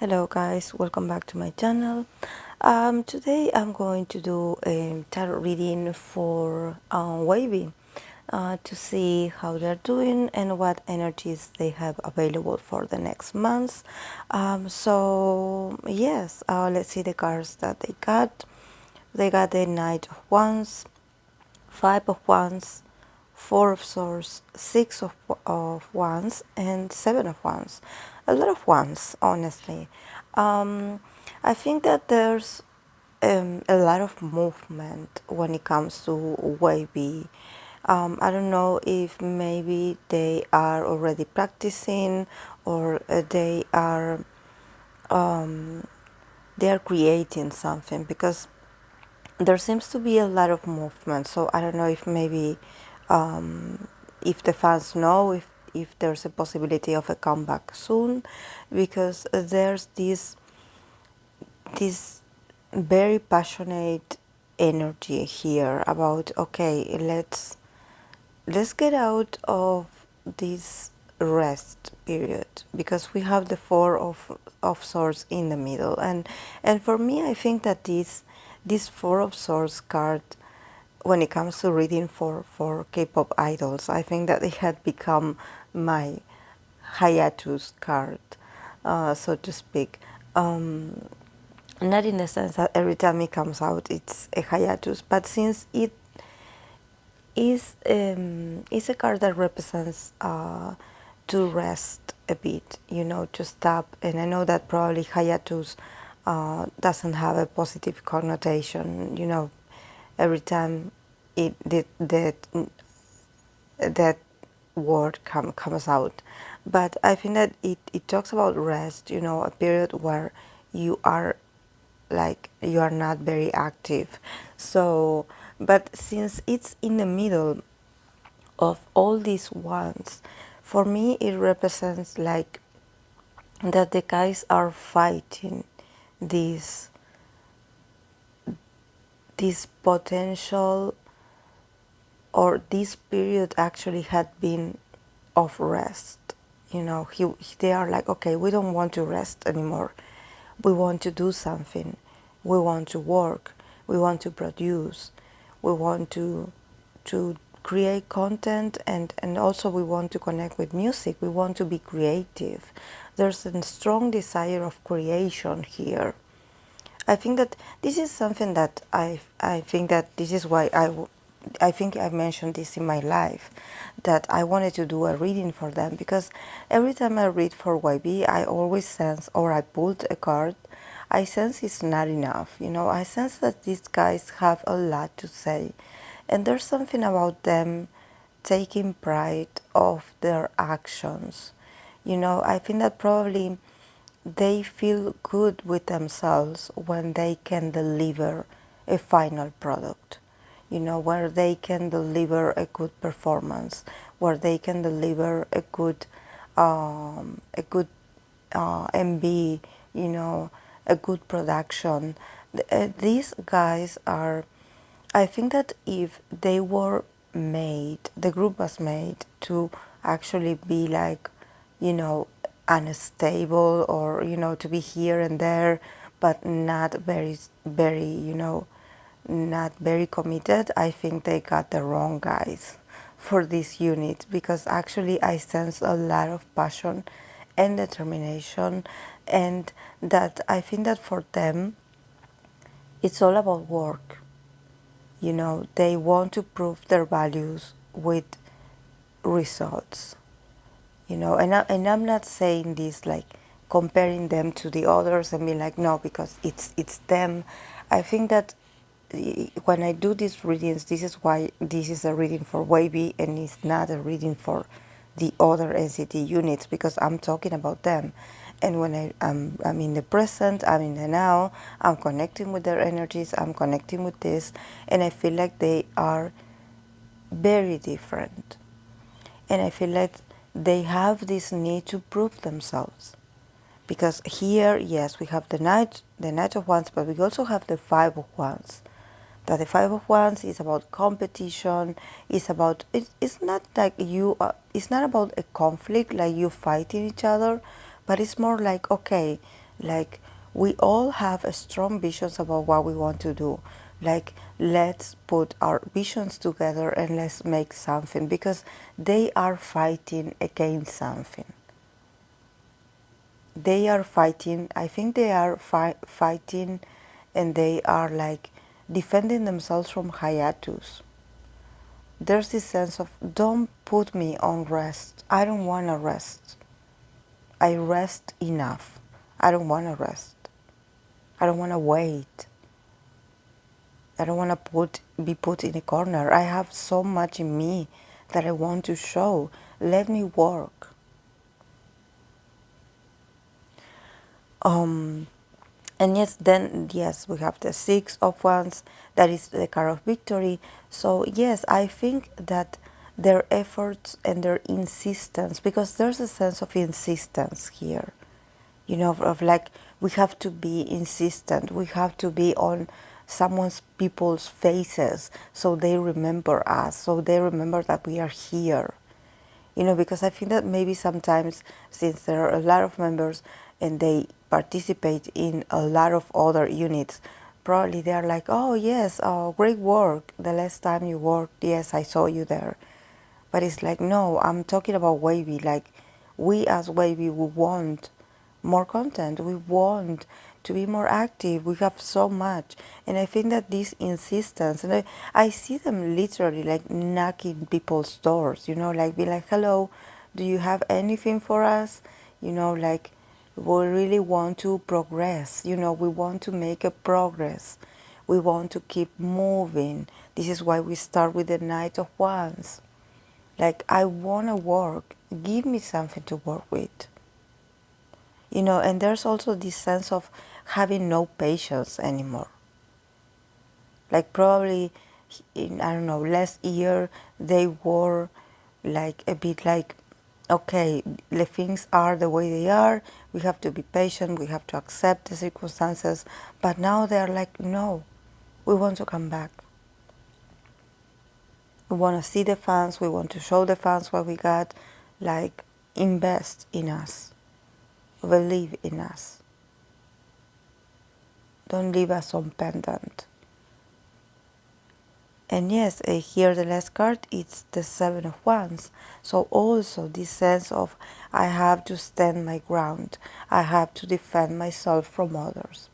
Hello guys, welcome back to my channel. Today I'm going to do a tarot reading for WAYV to see how they're doing and what energies they have available for the next months. So yes, let's see the cards that they got. They got the Knight of Wands, Five of Wands, Four of Swords, Six of Wands, and Seven of Wands. A lot of wands, honestly. Um, I think that there's a lot of movement when it comes to wavy. I don't know if maybe they are already practicing or they are creating something, because there seems to be a lot of movement. So I don't know if maybe if the fans know if there's a possibility of a comeback soon, because there's this very passionate energy here about, okay, let's get out of this rest period, because we have the Four of Swords in the middle, and for me I think that this Four of Swords card, when it comes to reading for K-pop idols, I think that it had become my hiatus card, so to speak. Not in the sense that every time it comes out it's a hiatus, but since it is a card that represents to rest a bit, to stop. And I know that probably hiatus doesn't have a positive connotation, every time that word comes out. But I think that it talks about rest, a period where you are you are not very active. So, but since it's in the middle of all these ones, for me it represents like that the guys are fighting this this potential, or this period actually had been of rest. They are like, okay, we don't want to rest anymore. We want to do something. We want to work. We want to produce. We want to create content, and also we want to connect with music. We want to be creative. There's a strong desire of creation here. I think that this is something that I think that this is why I think I mentioned this in my life, that I wanted to do a reading for them, because every time I read for YB, I always sense, or I pulled a card, I sense it's not enough. I sense that these guys have a lot to say, and there's something about them taking pride of their actions. I think that probably they feel good with themselves when they can deliver a final product, where they can deliver a good performance, where they can deliver a good MV, a good production. These guys are, I think that if they were made, the group was made to actually be like, unstable, or, to be here and there, but not very, very, not very committed. I think they got the wrong guys for this unit, because actually I sense a lot of passion and determination, and that I think that for them it's all about work. They want to prove their values with results. And I'm not saying this like comparing them to the others and being like, no, because it's them. I think that when I do these readings, this is why this is a reading for WAYV and it's not a reading for the other NCT units, because I'm talking about them. And when I'm in the present, I'm in the now, I'm connecting with their energies, I'm connecting with this, and I feel like they are very different. And I feel like they have this need to prove themselves. Because here, yes, we have the Knight of Wands, but we also have the Five of Wands. That the Five of Wands is about competition. It's not like it's not about a conflict, like you fighting each other, but it's more like, okay, Like, we all have a strong visions about what we want to do. Like, let's put our visions together and let's make something, because they are fighting against something. They are fighting, I think they are fighting, and they are like defending themselves from hiatus. There's this sense of, don't put me on rest. I don't want to rest. I rest enough. I don't want to rest. I don't want to wait. I don't want to be put in a corner. I have so much in me that I want to show. Let me work. And yes, we have the Six of Wands. That is the card of victory. So yes, I think that their efforts and their insistence, because there's a sense of insistence here, of like, we have to be insistent. We have to be on people's faces so they remember us, so they remember that we are here. Because I think that maybe sometimes, since there are a lot of members and they participate in a lot of other units, probably they are like, oh yes, great work, the last time you worked, yes, I saw you there. But it's like, no, I'm talking about WAYV. Like, we as WAYV, we want more content. We want to be more active. We have so much. And I think that this insistence, and I see them literally like knocking people's doors, like be like, hello, do you have anything for us? Like, we really want to progress. We want to make a progress. We want to keep moving. This is why we start with the Knight of Wands. Like, I want to work. Give me something to work with. And there's also this sense of having no patience anymore. Like, probably in, I don't know, last year, they were like a bit like, okay, the things are the way they are. We have to be patient. We have to accept the circumstances. But now they're like, no, we want to come back. We want to see the fans. We want to show the fans what we got. Like, invest in us. Believe in us. Don't leave us on pendant. And yes, here the last card, it's the Seven of Wands. So also this sense of, I have to stand my ground. I have to defend myself from others.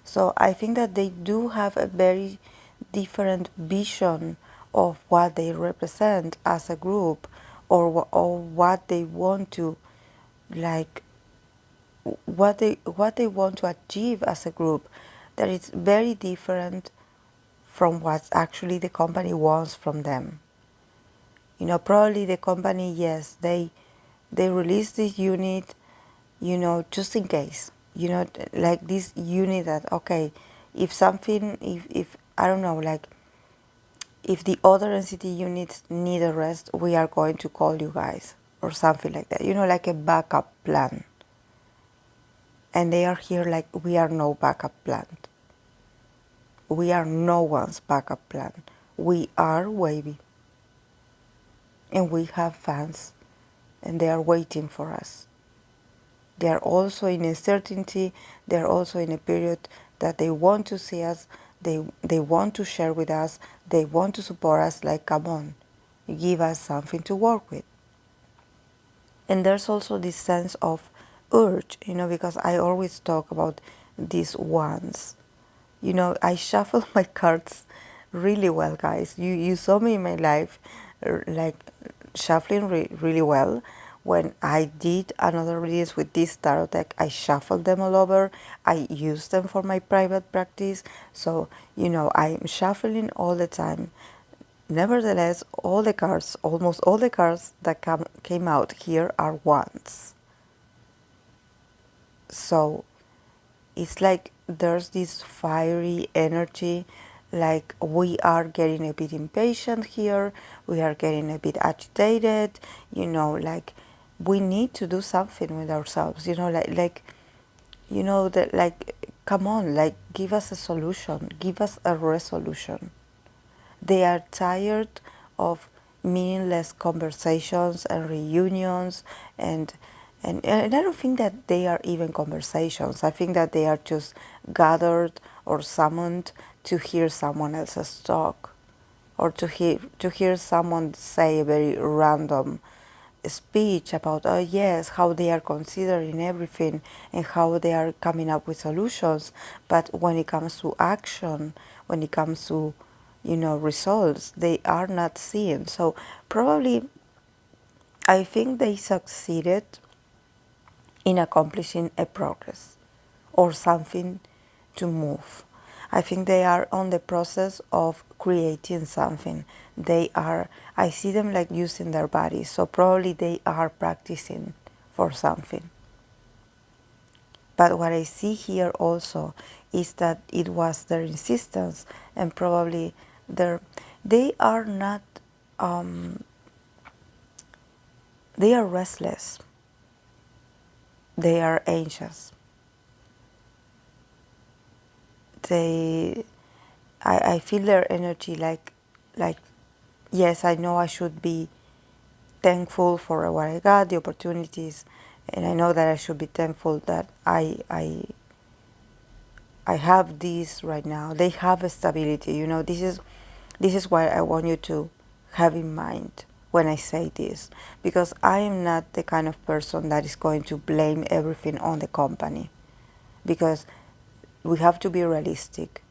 So I think that they do have a very different vision of what they represent as a group, or what they want to, like, what they want to achieve as a group, that it's very different from what actually the company wants from them. Probably the company, yes, they release this unit, just in case, like this unit that, okay, if something, if I don't know, like, if the other NCT units need a rest, we are going to call you guys, or something like that, like a backup plan. And they are here like, we are no backup plan. We are no one's backup plan. We are WAYV. And we have fans, and they are waiting for us. They are also in uncertainty. They are also in a period that they want to see us. They want to share with us. They want to support us. Like, come on, give us something to work with. And there's also this sense of urge, because I always talk about these ones. I shuffle my cards really well, guys. You saw me in my life, like, shuffling really well. When I did another release with this tarot deck, I shuffled them all over. I used them for my private practice. So, I'm shuffling all the time. Nevertheless, almost all the cards that came out here are ones. So it's like there's this fiery energy, like we are getting a bit impatient here, we are getting a bit agitated, like we need to do something with ourselves, that, like, come on, like, give us a solution, give us a resolution. They are tired of meaningless conversations and reunions and And I don't think that they are even conversations. I think that they are just gathered or summoned to hear someone else's talk, or to hear someone say a very random speech about, oh yes, how they are considering everything and how they are coming up with solutions. But when it comes to action, when it comes to, results, they are not seen. So probably I think they succeeded in accomplishing a progress or something to move. I think they are on the process of creating something. I see them like using their bodies, so probably they are practicing for something. But what I see here also is that it was their insistence, and probably they are not, they are restless, they are anxious. They I feel their energy like yes, I know I should be thankful for what I got, the opportunities, and I know that I should be thankful that I have this right now. They have a stability, this is what I want you to have in mind when I say this, because I am not the kind of person that is going to blame everything on the company, because we have to be realistic.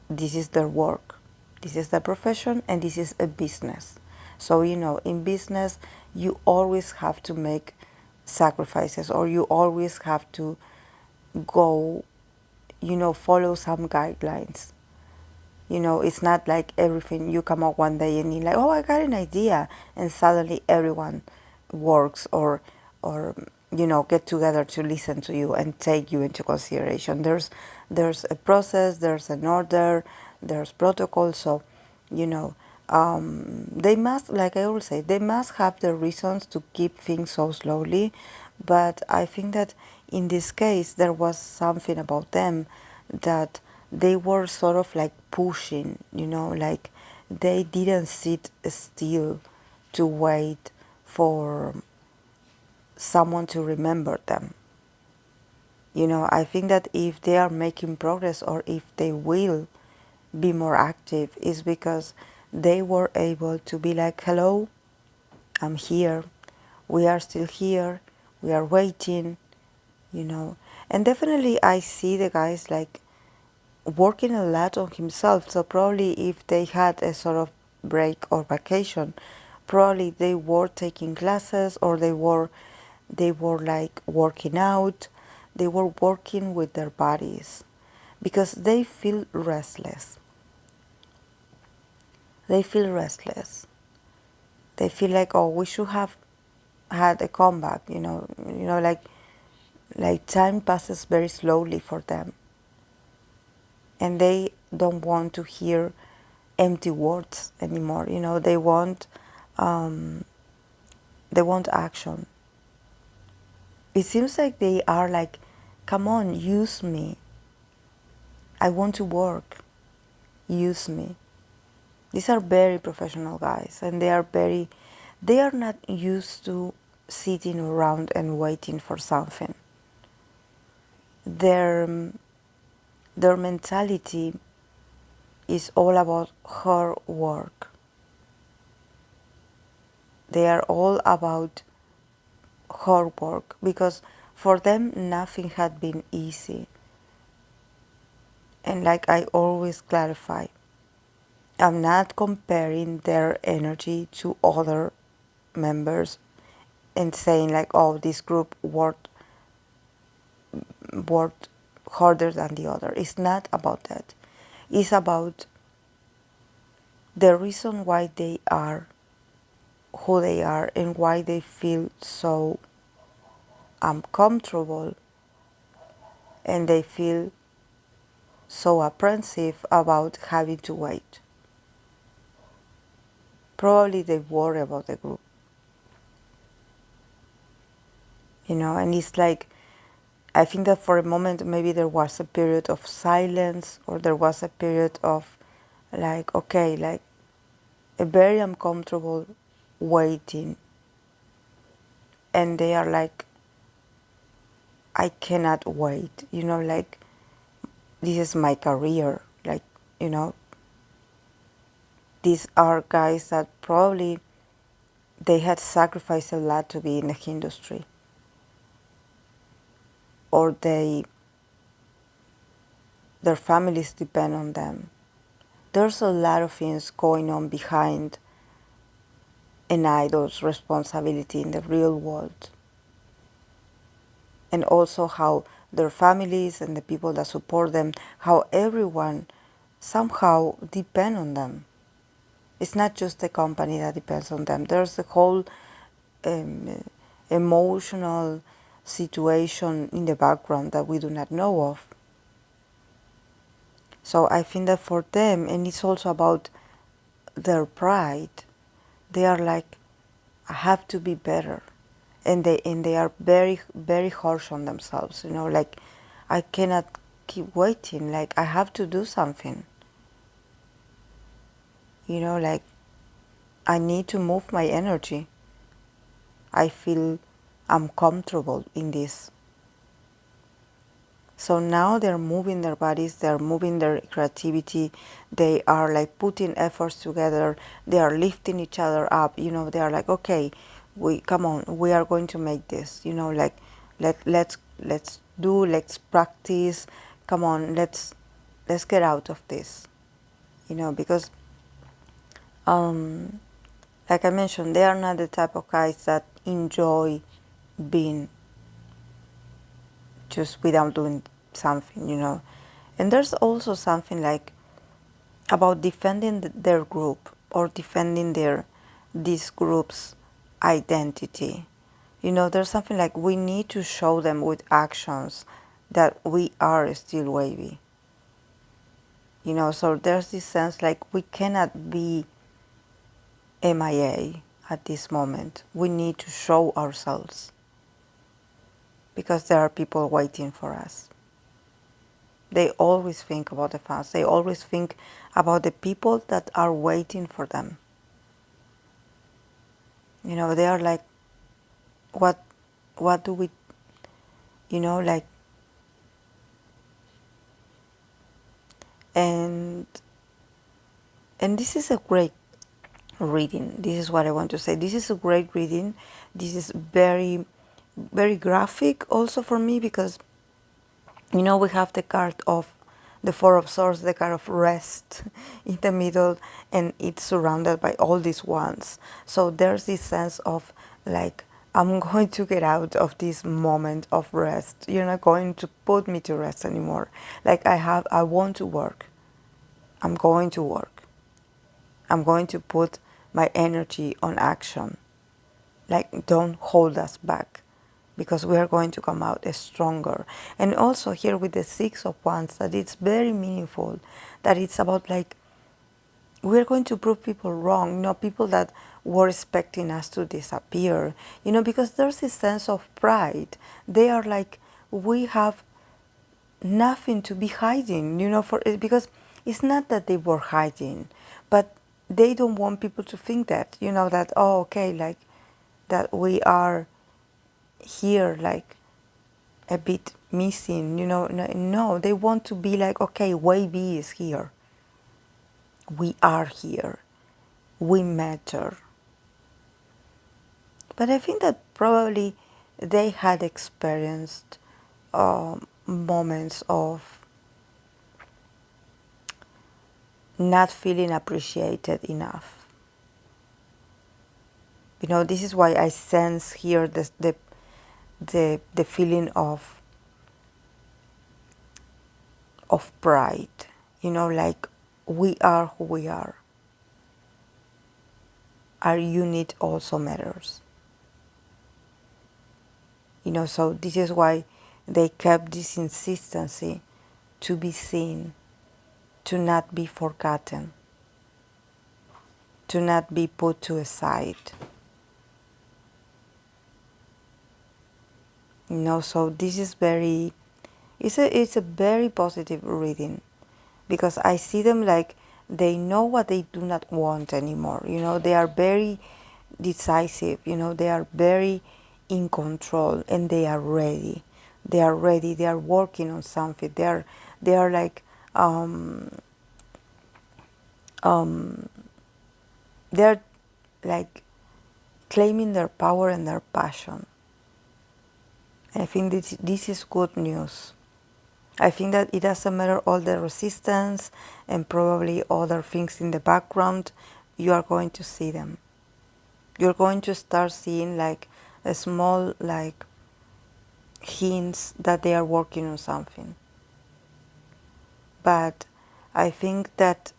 This is their work, this is their profession, and this is a business. So, in business, you always have to make sacrifices, or you always have to go, follow some guidelines. It's not like everything you come up one day and you're like, oh, I got an idea, and suddenly everyone works or get together to listen to you and take you into consideration. There's a process, there's an order, there's protocol. So, they must, like I always say, they must have the reasons to keep things so slowly. But I think that in this case, there was something about them that they were sort of like pushing, like they didn't sit still to wait for someone to remember them. I think that if they are making progress, or if they will be more active, is because they were able to be like, hello, I'm here, we are still here, we are waiting, and definitely I see the guys like working a lot on himself. So probably if they had a sort of break or vacation, probably they were taking classes, or they were like working out, they were working with their bodies, because they feel restless. They feel restless. They feel like, oh, we should have had a comeback, like time passes very slowly for them. And they don't want to hear empty words anymore. They want action. It seems like they are like, come on, use me. I want to work. Use me. These are very professional guys, and they are not used to sitting around and waiting for something. Their mentality is all about hard work. They are all about hard work, because for them nothing had been easy. And like I always clarify, I'm not comparing their energy to other members and saying like, oh, this group worked harder than the other. It's not about that. It's about the reason why they are who they are, and why they feel so uncomfortable, and they feel so apprehensive about having to wait. Probably they worry about the group, and it's like, I think that for a moment maybe there was a period of silence, or there was a period of like, okay, like a very uncomfortable waiting, and they are like, I cannot wait, like this is my career, like, these are guys that probably they had sacrificed a lot to be in the industry, or their families depend on them. There's a lot of things going on behind an idol's responsibility in the real world, and also how their families and the people that support them, how everyone somehow depend on them. It's not just the company that depends on them. There's the whole um, emotional situation in the background that we do not know of. So I think that for them, and it's also about their pride, they are like, I have to be better. And they are very, very harsh on themselves, like, I cannot keep waiting, like, I have to do something. Like, I need to move my energy. I feel I'm comfortable in this. So now they're moving their bodies, they're moving their creativity, they are like putting efforts together, they are lifting each other up, they are like, okay, come on, we are going to make this, like, let's practice, come on, let's get out of this, because like I mentioned, they are not the type of guys that enjoy being just without doing something, And there's also something like about defending their group, or defending this group's identity. There's something like we need to show them with actions that we are still wavy. So there's this sense like we cannot be MIA at this moment. We need to show ourselves because there are people waiting for us. They always think about the fans. They always think about the people that are waiting for them. They are like, what do we, like, and this is a great reading. This is what I want to say. This is a great reading. This is very, very graphic also for me because, we have the card of the Four of Swords, the card of rest in the middle, and it's surrounded by all these wands. So there's this sense of like, I'm going to get out of this moment of rest. You're not going to put me to rest anymore. Like I want to work. I'm going to work. I'm going to put my energy on action. Like, don't hold us back, because we are going to come out stronger. And also here with the Six of Wands, that it's very meaningful, that it's about like, we're going to prove people wrong, people that were expecting us to disappear, because there's this sense of pride. They are like, we have nothing to be hiding, because it's not that they were hiding, but they don't want people to think that, that, oh, okay, like, that we are here, like, a bit missing, no, they want to be like, okay, WAYV is here. We are here. We matter. But I think that probably they had experienced moments of not feeling appreciated enough. This is why I sense here the feeling of pride. Like, we are who we are. Our unit also matters. So this is why they kept this insistency to be seen, to not be forgotten, to not be put to a side. So this is it's a very positive reading, because I see them like they know what they do not want anymore. They are very decisive, they are very in control, and they are ready. They are ready. They are working on something. They are like they're like claiming their power and their passion. And I think this is good news. I think that it doesn't matter all the resistance and probably other things in the background, you are going to see them. You're going to start seeing like a small like hints that they are working on something. But I think that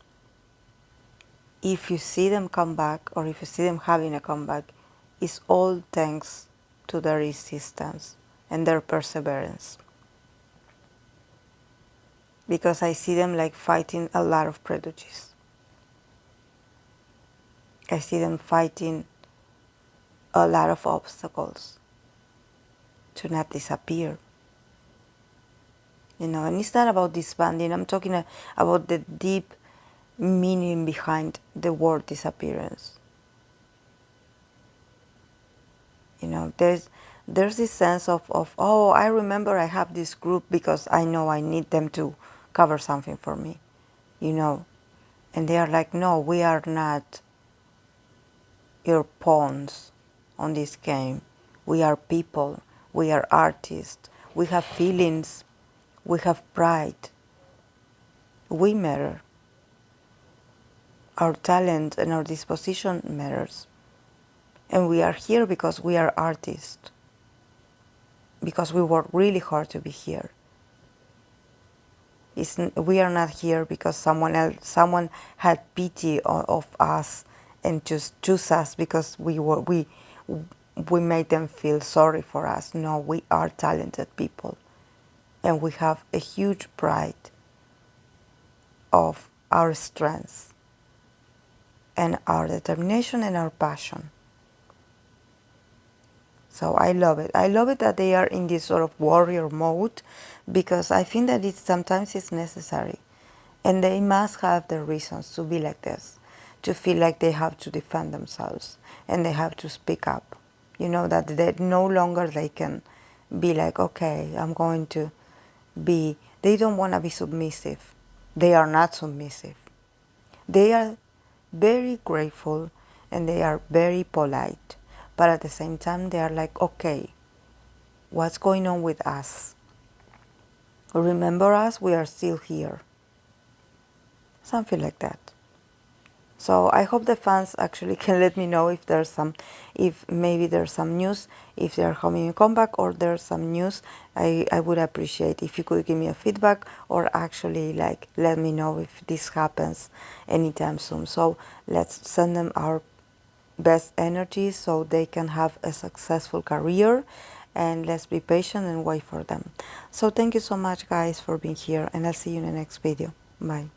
if you see them come back, or if you see them having a comeback, it's all thanks to their resistance and their perseverance. Because I see them like fighting a lot of prejudice. I see them fighting a lot of obstacles to not disappear. You know, and it's not about disbanding. I'm talking about the deep meaning behind the word disappearance. You know, there's this sense of, oh, I remember I have this group because I know I need them to cover something for me, you know. And they are like, no, we are not your pawns on this game. We are people. We are artists. We have feelings. We have pride. We matter. Our talent and our disposition matters. And we are here because we are artists. Because we work really hard to be here. We are not here because someone had pity of us and just choose us because we made them feel sorry for us. No, we are talented people, and we have a huge pride of our strengths and our determination and our passion. So I love it. I love it that they are in this sort of warrior mode, because I think that sometimes it's necessary. And they must have the reasons to be like this, to feel like they have to defend themselves and they have to speak up. You know, that they no longer they can be like, okay, I'm going to be, they don't want to be submissive. They are not submissive. They are very grateful and they are very polite. But at the same time, they are like, okay, what's going on with us? Remember us, we are still here. Something like that. So I hope the fans actually can let me know if if maybe there's some news, if they're having a comeback, or there's some news. I would appreciate if you could give me a feedback, or actually like let me know if this happens anytime soon. So let's send them our best energy so they can have a successful career, and let's be patient and wait for them. So thank you so much guys for being here, and I'll see you in the next video. Bye.